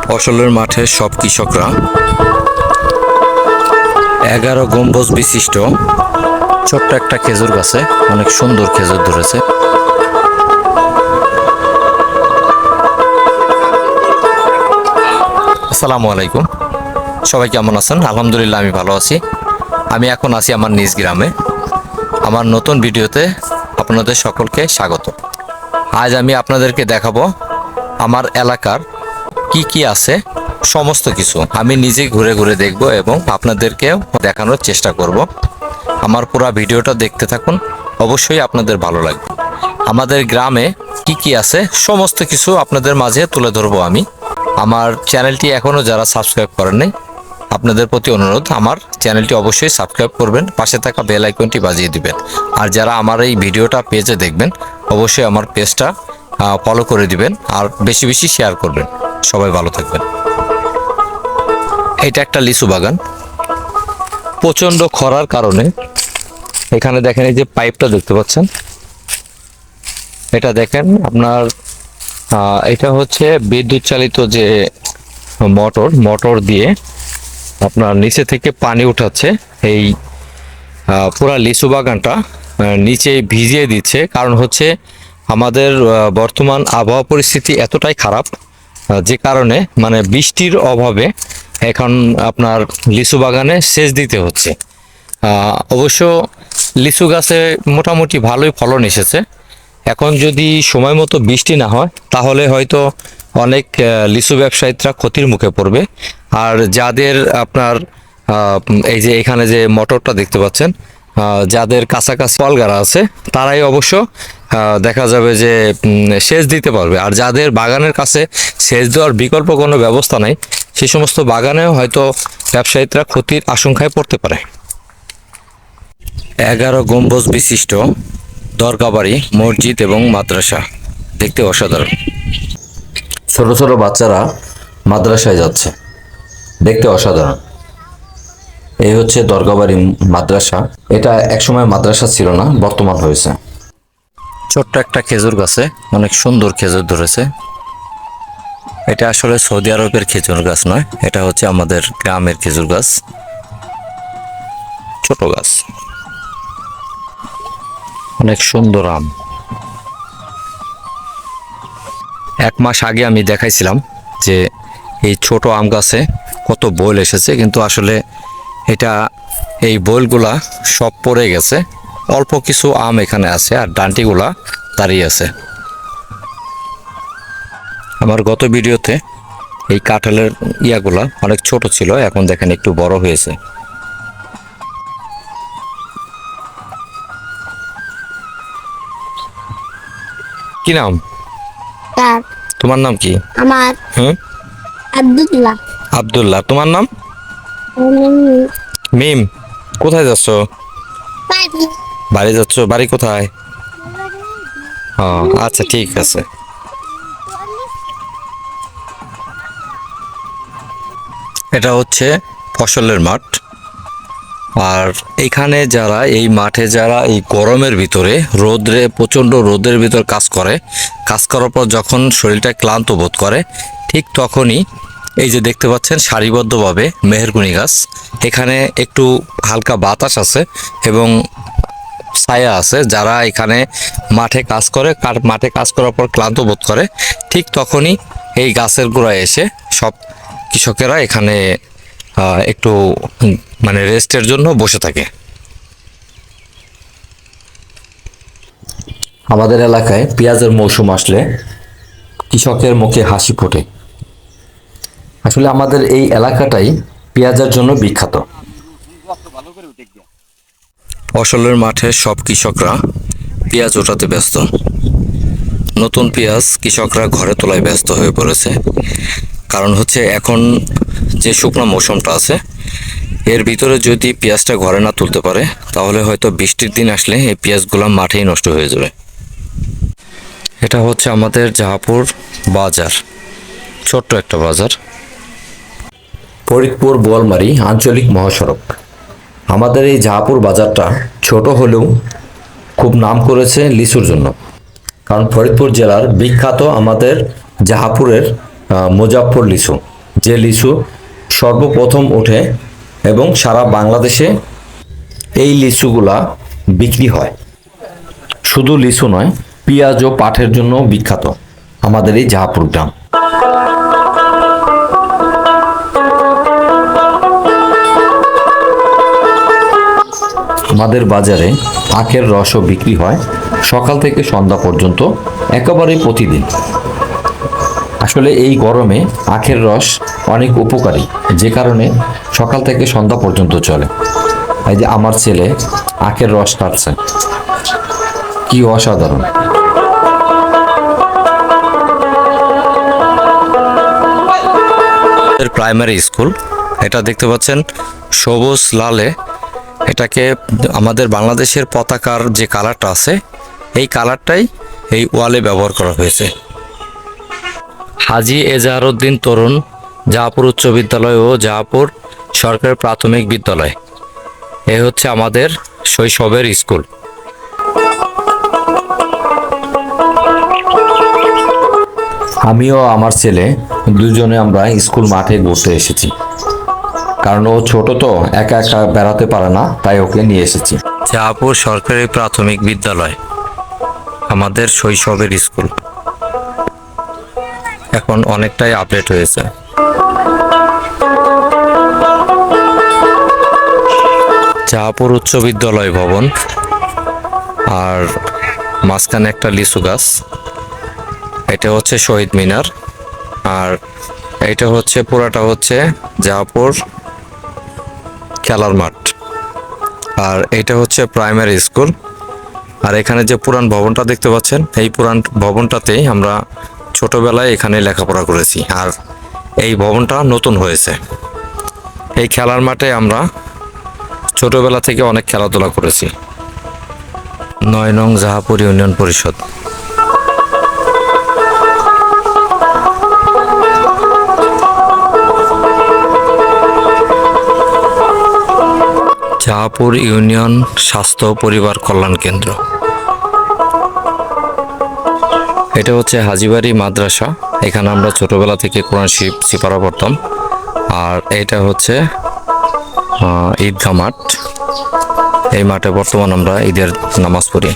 ফসলের মাঠে সব কৃষকরা 11 গম্বুজ বিশিষ্ট ছোট্ট একটা খেজুর গাছে অনেক সুন্দর খেজুর ধরেছে। আসসালামু আলাইকুম, সবাই কেমন আছেন? আলহামদুলিল্লাহ আমি ভালো আছি। আমি এখন আছি আমার নিজ গ্রামে। আমার নতুন ভিডিওতে আপনাদের সকলকে স্বাগত। আজ আমি আপনাদেরকে দেখাবো আমার এলাকার কি কি আছে, সমস্ত কিছু আমি নিজে ঘুরে ঘুরে দেখব এবং আপনাদেরকেও দেখানোর চেষ্টা করব। আমার পুরো ভিডিওটা দেখতে থাকুন, অবশ্যই আপনাদের ভালো লাগবে। আমাদের গ্রামে কি কি আছে সমস্ত কিছু আপনাদের মাঝে তুলে ধরবো আমি। আমার চ্যানেলটি এখনও যারা সাবস্ক্রাইব করেননি, আপনাদের প্রতি অনুরোধ, আমার চ্যানেলটি অবশ্যই সাবস্ক্রাইব করবেন, পাশে থাকা বেল আইকনটি বাজিয়ে দিবেন। আর যারা আমার এই ভিডিওটা পেজে দেখবেন, অবশ্যই আমার পেজটা ফলো করে দিবেন আর বেশি বেশি শেয়ার করবেন। সবাই ভালো থাকবেন। এটা একটা লিচু বাগান। প্রচণ্ড খরার কারণে এখানে দেখেন এই যে পাইপটা দেখতে পাচ্ছেন, এটা দেখেন আপনার এটা হচ্ছে বিদ্যুৎ চালিত যে মোটর দিয়ে আপনার নিচে থেকে পানি উঠাচ্ছে। এই পুরা লিচু বাগানটা নিচে ভিজিয়ে দিচ্ছে। কারণ হচ্ছে আমাদের বর্তমান আবহাওয়া পরিস্থিতি এতটাই খারাপ, যে কারণে মানে বৃষ্টির অভাবে এখন আপনার লিচু বাগানে সেচ দিতে হচ্ছে। অবশ্য লিচু গাছে মোটামুটি ভালোই ফলন এসেছে। এখন যদি সময় মতো বৃষ্টি না হয় তাহলে হয়তো অনেক লিচু ব্যবসায়ীরা ক্ষতির মুখে পড়বে। আর যাদের আপনার এই যে এখানে যে মোটরটা দেখতে পাচ্ছেন, যাদের কাছাকাছি কলগাড়া আছে তারাই অবশ্য দেখা যাবে যে সেচ দিতে পারবে। আর যাদের বাগানের কাছে সেচ দেওয়ার বিকল্প কোনো ব্যবস্থা নাই, সেই সমস্ত বাগানেও হয়তো ব্যবসায়ীরা ক্ষতির আশঙ্কায় পড়তে পারে। 11 গম্বুজ বিশিষ্ট দরগাবাড়ি, মসজিদ এবং মাদ্রাসা দেখতে অসাধারণ। ছোট ছোট বাচ্চারা মাদ্রাসায় যাচ্ছে, দেখতে অসাধারণ। এই হচ্ছে দরগাবাড়ি মাদ্রাসা। এটা একসময় মাদ্রাসা ছিল না, বর্তমান হয়েছে। ছোট্ট একটা খেজুর গাছে অনেক সুন্দর খেজুর ধরেছে। এটা আসলে সৌদি আরবের খেজুর গাছ নয়, এটা হচ্ছে আমাদের গ্রামের খেজুর গাছ, ছোট গাছ, অনেক সুন্দর আম। 1 মাস আগে আমি দেখাইছিলাম যে এই ছোট আম গাছে কত বোল এসেছে, কিন্তু আসলে এটা এই বোলগুলা সব পড়ে গেছে। অল্প কিছু আম এখানে আছে আর ডান্টিগুলা দাঁড়িয়ে আছে। আমার গত ভিডিওতে এই কাঁঠালের ইয়াগুলা অনেক ছোট ছিল, এখন দেখেন একটু বড় হয়েছে। কি নাম তোমার? নাম কি? আমার আব্দুল্লাহ। আব্দুল্লাহ। তোমার নাম? মিম। কোথায় যাচ্ছ? বাড়ি যাচ্ছ? বাড়ি কোথায়? আচ্ছা ঠিক আছে। এটা হচ্ছে ফসলের মাঠ। আর এখানে যারা এই মাঠে যারা এই গরমের ভিতরে প্রচণ্ড রোদের ভিতর কাজ করে, কাজ করার পর যখন শরীরটা ক্লান্ত বোধ করে, ঠিক তখনই এই যে দেখতে পাচ্ছেন সারিবদ্ধভাবে মেহেরগুনি গাছ, এখানে একটু হালকা বাতাস আছে এবং ছায়া আছে। যারা এখানে মাঠে কাজ করে, মাঠে কাজ করার পর ক্লান্ত বোধ করে, ঠিক তখনই এই গাছের গোড়ায় এসে সব কৃষকেরা এখানে একটু মানে রেস্টের জন্য বসে থাকে। আমাদের এলাকায় পেঁয়াজের মৌসুম আসলে কৃষকের মুখে হাসি ফোটে। আসলে আমাদের এই এলাকাটাই পেঁয়াজের জন্য বিখ্যাত। ফসলের মাঠে সব কৃষকরা পেঁয়াজ ওঠাতে ব্যস্ত। নতুন পেঁয়াজ কৃষকরা ঘরে তোলায় ব্যস্ত হয়ে পড়েছে। কারণ হচ্ছে এখন যে শুকনো মৌসুমটা আছে, এর ভিতরে যদি পেঁয়াজটা ঘরে না তুলতে পারে তাহলে হয়তো বৃষ্টির দিন আসলে এই পেঁয়াজগুলো মাঠেই নষ্ট হয়ে যাবে। এটা হচ্ছে আমাদের জাহাপুর বাজার, ছোট্ট একটা বাজার, ফরিদপুর বোয়ালমারী আঞ্চলিক মহাসড়ক। আমাদের এই জাহাপুর বাজারটা ছোট হলেও খুব নাম করেছে লিচুর জন্য। কারণ ফরিদপুর জেলার বিখ্যাত আমাদের জাহাপুরের মুজাফফর লিচু, যে লিচু সর্বপ্রথম ওঠে এবং সারা বাংলাদেশে এই লিচুগুলা বিক্রি হয়। শুধু লিচু নয়, পেঁয়াজ ও পাটের জন্য বিখ্যাত আমাদের এই জাহাপুর গ্রাম। আমাদের বাজারে আখের রসও বিক্রি হয় সকাল থেকে সন্ধ্যা পর্যন্ত, একেবারেই প্রতিদিন। আসলে এই গরমে আখের রস অনেক উপকারী, যে কারণে সকাল থেকে সন্ধ্যা পর্যন্ত চলে। এই যে আমার ছেলে আখের রস কাটছে, কি অসাধারণ। প্রাইমারি স্কুল, এটা দেখতে পাচ্ছেন সবুজ লালে, এটাকে আমাদের বাংলাদেশের পতাকার যে কালারটা আছে এই কালারটাই এই ওয়ালে ব্যবহার করা হয়েছে। হাজী এজাহারউদ্দিন তরুণ জাহাপুর উচ্চ বিদ্যালয় ও জাহাপুর সরকারি প্রাথমিক বিদ্যালয়, এ হচ্ছে আমাদের শৈশবের স্কুল। আমিও আমার ছেলে দুজনে আমরা স্কুল মাঠে ঘুরতে এসেছি, কারণ ও ছোট তো একা একা বেড়াতে পারে না, তাই ওকে নিয়ে এসেছি। জাহাপুর সরকারি প্রাথমিক বিদ্যালয় আমাদের শৈশবের স্কুল, এখন অনেকটাই আপডেট হয়েছে। জাহাপুর উচ্চ বিদ্যালয় ভবন, আর মাঝখানে একটা লিচু গাছ, এটা হচ্ছে শহীদ মিনার, আর এটা হচ্ছে পুরাটা হচ্ছে জাহাপুর খেলার মাঠ, আর এটা হচ্ছে প্রাইমারি স্কুল। আর এখানে যে পুরান ভবনটা দেখতে পাচ্ছেন, এই পুরান ভবনটাতেই আমরা ছোটবেলায় এখানে লেখাপড়া করেছি, আর এই ভবনটা নতুন হয়েছে। এই খেলার মাঠে আমরা ছোটবেলা থেকে অনেক খেলাধুলা করেছি। ৯ নং জাহাপুর ইউনিয়ন পরিষদ। জাহাপুর ইউনিয়ন স্বাস্থ্য পরিবার কল্যাণ কেন্দ্র, এটা হচ্ছে হাজীবাড়ি মাদ্রাসা, এখানে আমরা ছোটবেলা থেকে কোরআন শরীফ সিপারা পড়তাম। আর এটা হচ্ছে ঈদগাহ মাঠ, এই মাঠে বর্তমান আমরা ঈদের নামাজ পড়ি।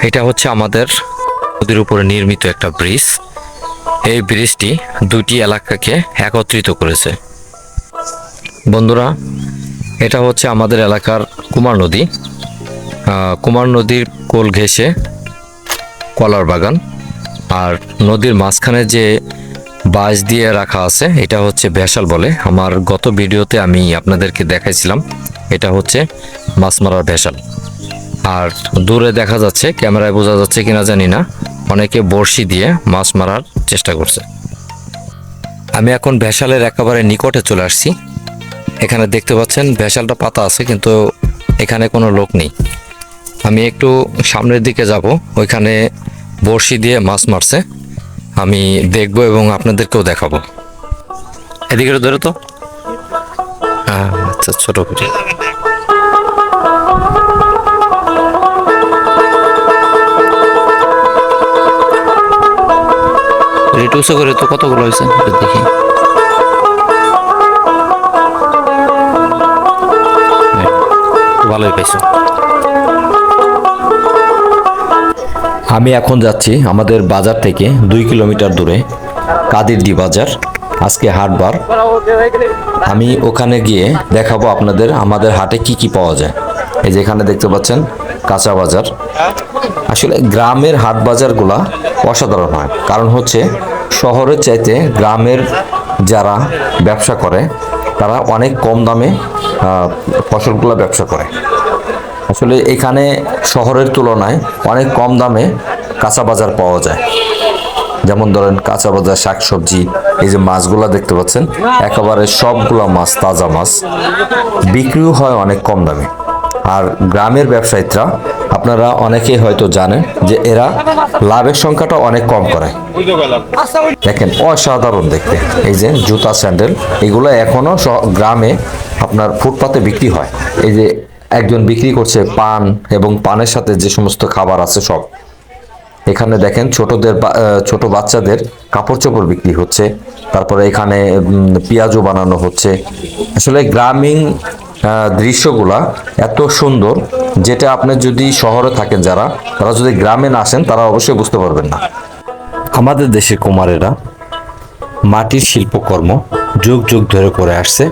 এটা হচ্ছে আমাদের নদীর উপরে নির্মিত একটা ব্রিজ। এই ব্রিজটি দুটি এলাকাকে একত্রিত করেছে। বন্ধুরা, এটা হচ্ছে আমাদের এলাকার কুমার নদী। কুমার নদীর কোল ঘেঁষে কলার বাগান, আর নদীর মাঝখানে যে বাঁশ দিয়ে রাখা আছে এটা হচ্ছে ভেসাল বলে। আমার গত ভিডিওতে আমি আপনাদেরকে দেখাইছিলাম, এটা হচ্ছে মাছ মারার ভেসাল। আর দূরে দেখা যাচ্ছে, ক্যামেরায় বোঝা যাচ্ছে কিনা জানি না, অনেকে বড়শি দিয়ে মাছ মারার চেষ্টা করছে। আমি এখন ভেসালের একেবারে নিকটে চলে আসছি। এখানে দেখতে পাচ্ছেন ভেসালটা পাতা আছে, কিন্তু এখানে কোনো লোক নেই। আমি একটু সামনের দিকে যাব, ওইখানে বড়শি দিয়ে মাছ মারছে, আমি দেখব এবং আপনাদেরকেও দেখাবো। এদিকে ধরে তো, হ্যাঁ আচ্ছা, ছোট করে রিটুসে করে তো কতগুলো হয়েছে দেখি। ভালোই পাইছো। আমি এখন যাচ্ছি আমাদের বাজার থেকে 2 কিলোমিটার দূরে কাদিরদি বাজার। আজকে হাটবার, আমি ওখানে গিয়ে দেখাবো আপনাদের আমাদের হাটে কি কি পাওয়া যায়। এই যে এখানে দেখতে পাচ্ছেন কাঁচা বাজার। আসলে গ্রামের হাট বাজারগুলা অসাধারণ হয়, কারণ হচ্ছে শহরের চাইতে গ্রামের যারা ব্যবসা করে তারা অনেক কম দামে ফসলগুলো ব্যবসা করে। আসলে এখানে শহরের তুলনায় অনেক কম দামে কাঁচা বাজার পাওয়া যায়। যেমন ধরেন কাঁচা বাজার, শাকসবজি, এই যে মাছগুলা দেখতে পাচ্ছেন, একেবারে সবগুলা মাছ তাজা মাছ, বিক্রিও হয় অনেক কম দামে। আর গ্রামের ব্যবসায়ীরা আপনারা অনেকেই হয়তো জানেন যে এরা লাভের সংখ্যাটা অনেক কম করে। দেখেন অসাধারণ দেখতে, এই যে জুতা স্যান্ডেল, এগুলো এখনো গ্রামে আপনার ফুটপাতে বিক্রি হয়। এই যে একজন বিক্রি করছে পান এবং পানের সাথে যে সমস্ত খাবার আছে সব। এখানে দেখেন ছোট বাচ্চাদের কাপড় চোপড় বিক্রি হচ্ছে। তারপরে এখানে পেঁয়াজও বানানো হচ্ছে। আসলে গ্রামীণ দৃশ্যগুলা এত সুন্দর, যেটা আপনি যদি শহরে থাকেন তারা যদি গ্রামে না আসেন তারা অবশ্যই বুঝতে পারবেন না। আমাদের দেশের কুমারেরা মাটির শিল্পকর্ম যুগ যুগ ধরে করে আসছে।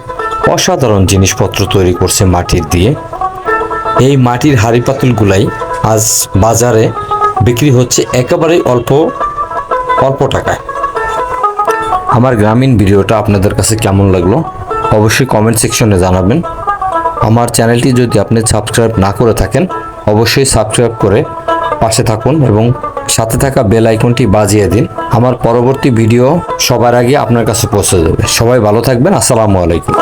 অসাধারণ জিনিসপত্র তৈরি করছে মাটির দিয়ে। এই মাটির হাঁড়ি পাতিলগুলাই আজ বাজারে বিক্রি হচ্ছে একেবারেই অল্প অল্প টাকায়। আমার গ্রামীণ ভিডিওটা আপনাদের কাছে কেমন লাগলো অবশ্যই কমেন্ট সেকশনে জানাবেন। আমার চ্যানেলটি যদি আপনি সাবস্ক্রাইব না করে থাকেন অবশ্যই সাবস্ক্রাইব করে পাশে থাকুন এবং সাথে থাকা বেল আইকনটি বাজিয়ে দিন। আমার পরবর্তী ভিডিও সবার আগে আপনার কাছে পৌঁছে যাবে। সবাই ভালো থাকবেন। আসসালামু আলাইকুম।